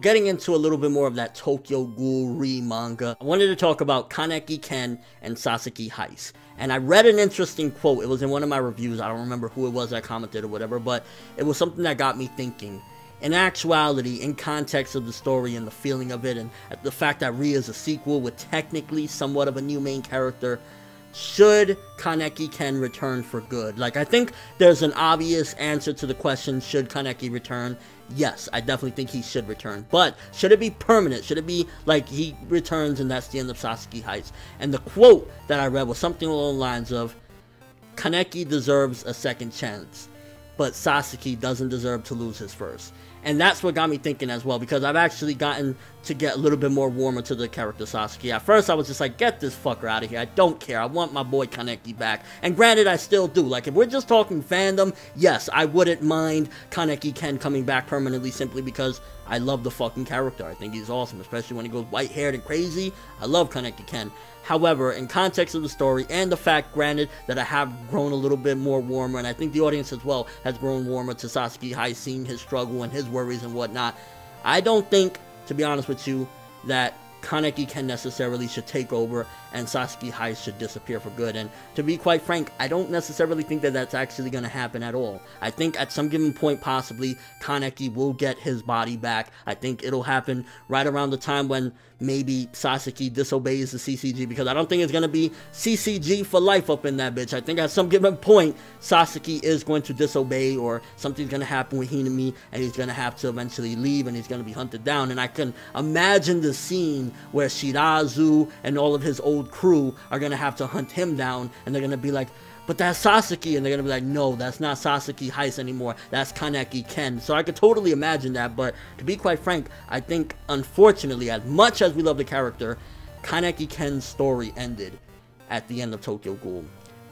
Getting into a little bit more of that Tokyo Ghoul manga, I wanted to talk about Kaneki Ken and Sasaki Haise. And I read an interesting quote. It was in one of my reviews. I don't remember who it was that commented or whatever, but it was something that got me thinking. In actuality, in context of the story and the feeling of it, and the fact that Ria is a sequel with technically somewhat of a new main character, should Kaneki Ken return for good? Like, I think there's an obvious answer to the question, should Kaneki return? Yes, I definitely think he should return. But should it be permanent? Should it be like he returns and that's the end of Sasaki Haise? And the quote that I read was something along the lines of, Kaneki deserves a second chance, but Sasaki doesn't deserve to lose his first. And that's what got me thinking as well, because I've actually gotten to get a little bit more warmer to the character Sasaki. At first I was just like, get this fucker out of here, I don't care, I want my boy Kaneki back. And granted, I still do. Like, if we're just talking fandom, yes, I wouldn't mind Kaneki Ken coming back permanently, simply because I love the fucking character. I think he's awesome, especially when he goes white-haired and crazy. I love Kaneki Ken. However, in context of the story and the fact, granted, that I have grown a little bit more warmer, and I think the audience as well has grown warmer to Sasaki Haise, seeing his struggle and his worries and whatnot, I don't think, to be honest with you, that Kaneki Ken necessarily should take over and Sasaki Haise should disappear for good. And to be quite frank, I don't necessarily think that that's actually going to happen at all. I think at some given point, possibly, Kaneki will get his body back. I think it'll happen right around the time when maybe Sasaki disobeys the CCG, because I don't think it's going to be CCG for life up in that bitch. I think at some given point, Sasaki is going to disobey, or something's going to happen with Hinami, and he's going to have to eventually leave, and he's going to be hunted down. And I can imagine the scene where Shirazu and all of his old crew are going to have to hunt him down, and they're going to be like, but that's Sasaki, and they're going to be like, no, that's not Sasaki Haise anymore, that's Kaneki Ken. So I could totally imagine that, but to be quite frank, I think, unfortunately, as much as we love the character, Kaneki Ken's story ended at the end of Tokyo Ghoul.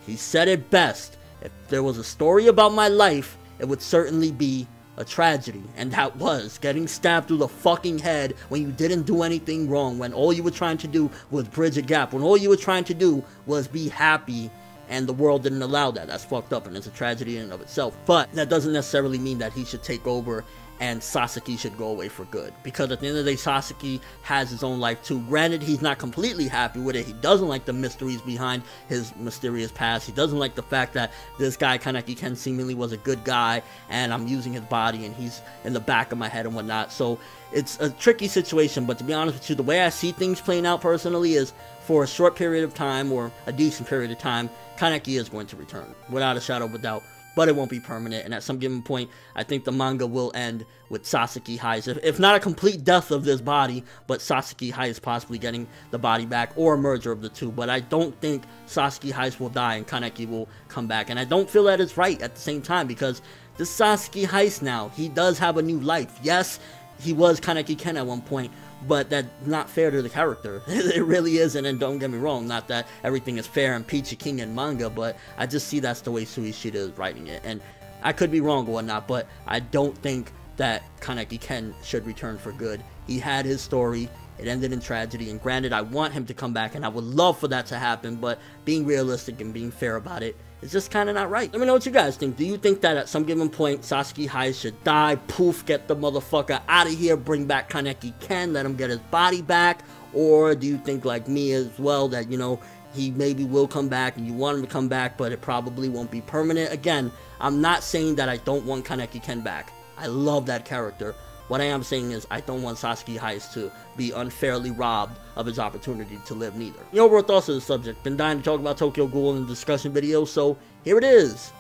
He said it best, if there was a story about my life, it would certainly be a tragedy, and that was getting stabbed through the fucking head when you didn't do anything wrong, when all you were trying to do was bridge a gap, when all you were trying to do was be happy, and the world didn't allow that. That's fucked up, and it's a tragedy in and of itself. But that doesn't necessarily mean that he should take over and Sasaki should go away for good, because at the end of the day, Sasaki has his own life too. Granted, he's not completely happy with it. He doesn't like the mysteries behind his mysterious past. He doesn't like the fact that this guy Kaneki Ken seemingly was a good guy, and I'm using his body and he's in the back of my head and whatnot. So it's a tricky situation, but to be honest with you, the way I see things playing out personally is, for a short period of time, or a decent period of time, Kaneki is going to return, without a shadow of a doubt. But it won't be permanent, and at some given point, I think the manga will end with Sasaki Haise, if not a complete death of this body, but Sasaki Haise possibly getting the body back, or a merger of the two. But I don't think Sasaki Haise will die and Kaneki will come back, and I don't feel that it's right at the same time, because this Sasaki Haise now, he does have a new life. Yes, he was Kaneki Ken at one point, but that's not fair to the character. It really isn't, and don't get me wrong, not that everything is fair and peachy king in manga, but I just see that's the way Suishida is writing it, and I could be wrong or whatnot, but I don't think that Kaneki Ken should return for good. He had his story, it ended in tragedy, and granted, I want him to come back, and I would love for that to happen, but being realistic and being fair about it, it's just kind of not right. Let me know what you guys think. Do you think that at some given point, Sasaki Haise should die, poof, get the motherfucker out of here, bring back Kaneki Ken, let him get his body back? Or do you think, like me as well, that, you know, he maybe will come back and you want him to come back, but it probably won't be permanent? Again, I'm not saying that I don't want Kaneki Ken back. I love that character. What I am saying is, I don't want Sasaki Haise to be unfairly robbed of his opportunity to live neither. Your overall thoughts on the subject. Been dying to talk about Tokyo Ghoul in the discussion video, so here it is.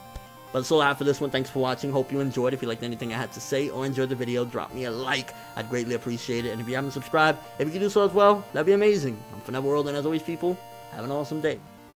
But that's all I have for this one. Thanks for watching. Hope you enjoyed. If you liked anything I had to say or enjoyed the video, drop me a like. I'd greatly appreciate it. And if you haven't subscribed, if you could do so as well, that'd be amazing. I'm ForneverWorld, and as always, people, have an awesome day.